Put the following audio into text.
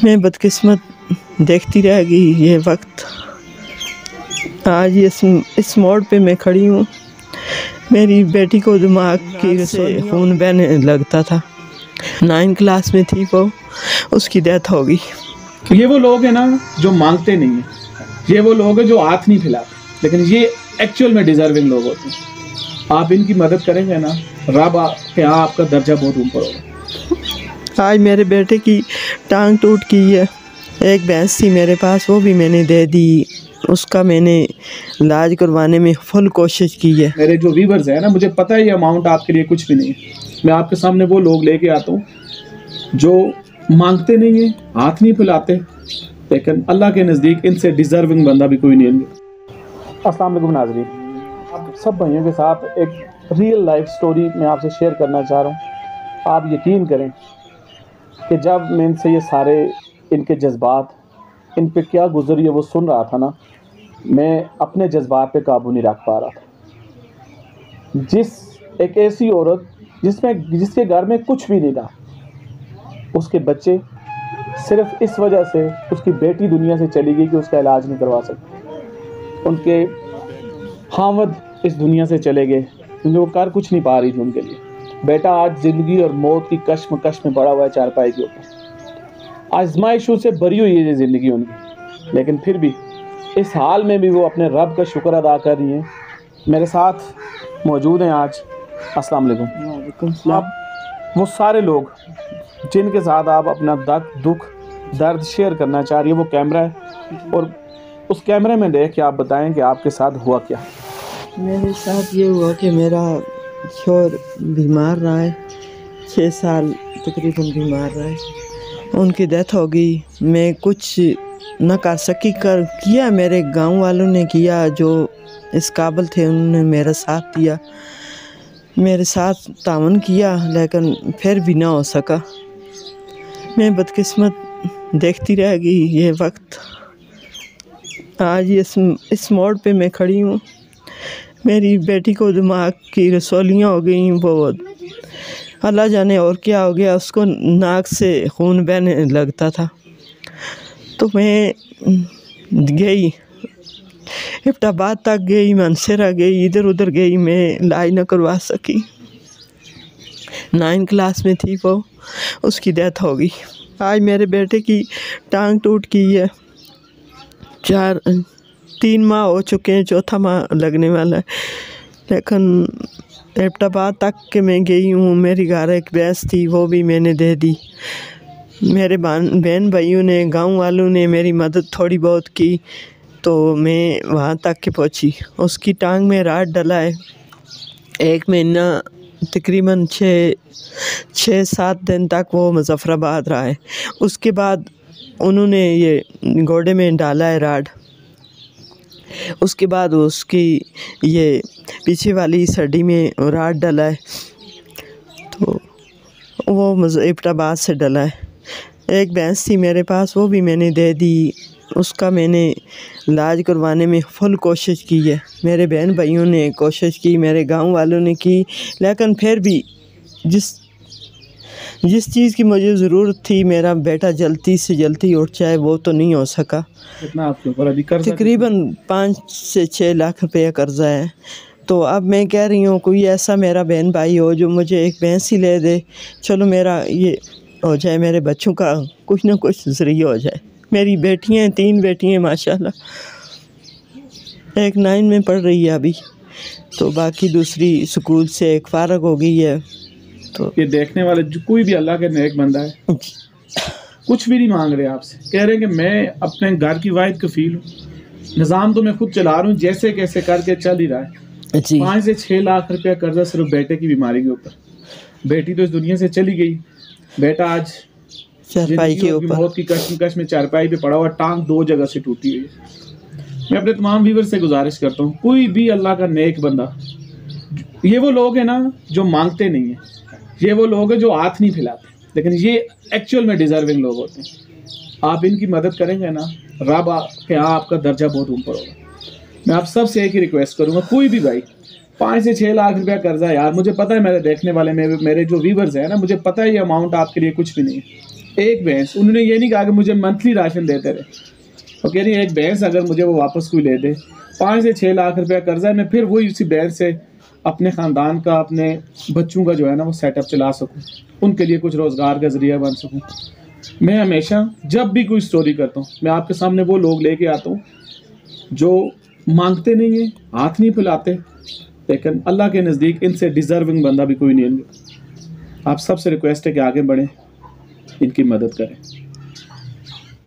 मैं बदकिस्मत देखती रह गई ये वक्त। आज इस मोड़ पे मैं खड़ी हूँ। मेरी बेटी को दिमाग की से खून बहने लगता था। 9 क्लास में थी वो, उसकी डेथ हो गई। ये वो लोग हैं ना जो मांगते नहीं हैं, ये वो लोग हैं जो हाथ नहीं फैलाते, लेकिन ये एक्चुअल में डिजर्विंग लोग होते हैं। आप इनकी मदद करेंगे ना, रब के यहाँ आपका दर्जा बहुत ऊपर होगा। आज मेरे बेटे की टांग टूट गई है। एक भैंस थी मेरे पास, वो भी मैंने दे दी। उसका मैंने इलाज करवाने में फुल कोशिश की है। मेरे जो व्यूवर्स हैं ना, मुझे पता है ये अमाउंट आपके लिए कुछ भी नहीं है। मैं आपके सामने वो लोग लेके आता हूँ जो मांगते नहीं हैं, हाथ नहीं फैलाते, लेकिन अल्लाह के नज़दीक इनसे डिजर्विंग बंदा भी कोई नहीं है। अस्सलाम वालेकुम नाज़रीन, आप सब भाइयों के साथ एक रियल लाइफ स्टोरी मैं आपसे शेयर करना चाह रहा हूँ। आप यकीन करें कि जब मैं इनसे ये सारे इनके जज्बात, इन पे क्या गुजरी है वो सुन रहा था ना, मैं अपने जज्बात पे काबू नहीं रख पा रहा था। एक ऐसी औरत जिसके घर में कुछ भी नहीं था, उसके बच्चे सिर्फ इस वजह से उसकी बेटी दुनिया से चली गई कि उसका इलाज नहीं करवा सकती। उनके हामद इस दुनिया से चले गए क्योंकि वो कर कुछ नहीं पा रही थी उनके लिए। बेटा आज ज़िंदगी और मौत की कश्मकश में पड़ा हुआ है चारपाई के ऊपर। आजमाइशों से भरी हुई है ये ज़िंदगी उनकी, लेकिन फिर भी इस हाल में भी वो अपने रब का शुक्र अदा कर रही हैं। मेरे साथ मौजूद हैं आज। अस्सलाम वालेकुम। आप वो सारे लोग जिनके साथ आप अपना दुख दर्द शेयर करना चाह रही है, वो कैमरा है और उस कैमरे में देख के आप बताएं कि आपके साथ हुआ क्या। मेरे साथ ये हुआ कि मेरा शोहर बीमार रहा है, 6 साल तकरीबन बीमार रहा है। उनकी डेथ हो गई। मैं कुछ न कर सकी, किया मेरे गांव वालों ने किया, जो इस काबिल थे उन्होंने मेरा साथ दिया, मेरे साथ तावन किया, लेकिन फिर भी ना हो सका। मैं बदकिस्मत देखती रह गई ये वक्त। आज इस मोड़ पे मैं खड़ी हूँ। मेरी बेटी को दिमाग की रसौलियाँ हो गई, वो अल्लाह जाने और क्या हो गया, उसको नाक से खून बहने लगता था। तो मैं गई, इब्टाबाद तक गई, मनसेरा गई, इधर उधर गई, मैं इलाज न करवा सकी। 9 क्लास में थी वो, उसकी डेथ हो गई। आज मेरे बेटे की टांग टूट गई है। 3 माह हो चुके हैं, 4था माह लगने वाला है। लेकिन इब्टाबाद तक के मैं गई हूँ। मेरी घर एक भैंस थी, वो भी मैंने दे दी। मेरे बहन भाइयों ने, गांव वालों ने मेरी मदद थोड़ी बहुत की, तो मैं वहाँ तक के पहुँची। उसकी टांग में राड डला है। 1 महीना तकरीबन 6-7 दिन तक वो मुजफ्फराबाद रहा है। उसके बाद उन्होंने ये गोडे में डाला है राड। उसके बाद उसकी ये पीछे वाली सड्डी में राड डला है, तो वो इब्टाबाद से डला है। एक भैंस थी मेरे पास, वो भी मैंने दे दी। उसका मैंने इलाज करवाने में फुल कोशिश की है। मेरे बहन भाइयों ने कोशिश की, मेरे गांव वालों ने की, लेकिन फिर भी जिस चीज़ की मुझे ज़रूरत थी, मेरा बेटा जल्दी से जल्दी उठ जाए, वो तो नहीं हो सका। कितना आपके ऊपर अभी कर्जा? तकरीबन 5 से 6 लाख रुपये कर्जा है। तो अब मैं कह रही हूँ कोई ऐसा मेरा बहन भाई हो जो मुझे एक भैंस ही ले दे, चलो मेरा ये हो जाए, मेरे बच्चों का कुछ ना कुछ ज़रिया हो जाए। मेरी बेटियाँ 3 बेटियाँ माशाल्लाह, एक 9 में पढ़ रही है अभी, तो बाकी दूसरी स्कूल से एक फारग हो गई है। तो ये देखने वाले जो कोई भी अल्लाह के नेक बंदा है, कुछ भी नहीं मांग रहे आपसे, कह रहे हैं कि मैं अपने घर की वाहिद कफील हूँ, निज़ाम तो मैं खुद चला रहा हूँ, जैसे कैसे करके चल ही रहा है। 5 से 6 लाख रुपया कर्जा सिर्फ बेटे की बीमारी के ऊपर। बेटी तो इस दुनिया से चली गई, बेटा आज चारपाई के ऊपर मौत की कश्मकश में चारपाई पे पड़ा हुआ, टांग 2 जगह से टूटी हुई है। मैं अपने तमाम व्यूअर से गुजारिश करता हूँ, कोई भी अल्लाह का नेक बंदा, ये वो लोग हैं ना जो मांगते नहीं हैं, ये वो लोग हैं जो हाथ नहीं फैलाते, लेकिन ये एक्चुअल में डिजर्विंग लोग होते हैं। आप इनकी मदद करेंगे ना, रब के यहाँ आपका दर्जा बहुत ऊपर होगा। मैं आप सबसे एक ही रिक्वेस्ट करूँगा, कोई भी भाई 5 से 6 लाख रुपया कर्जा, यार मुझे पता है, मेरे देखने वाले मेरे जो व्यूवर्स हैं ना, मुझे पता है ये अमाउंट आपके लिए कुछ भी नहीं है, एक भैंस, उन्होंने ये नहीं कहा कि मुझे मंथली राशन देते रहे, वो कह रही है एक भैंस अगर मुझे वो वापस कोई ले दे, 5 से 6 लाख रुपया कर्जा है, मैं फिर वही उसी भैंस से अपने ख़ानदान का, अपने बच्चों का जो है ना वो सेटअप चला सकूँ, उनके लिए कुछ रोज़गार का ज़रिया बन सकूँ। मैं हमेशा जब भी कोई स्टोरी करता हूँ, मैं आपके सामने वो लोग लेके आता हूँ जो मांगते नहीं हैं, हाथ नहीं फैलाते, लेकिन अल्लाह के नज़दीक इनसे डिज़र्विंग बंदा भी कोई नहीं है। आप सबसे रिक्वेस्ट है कि आगे बढ़ें, इनकी मदद करें।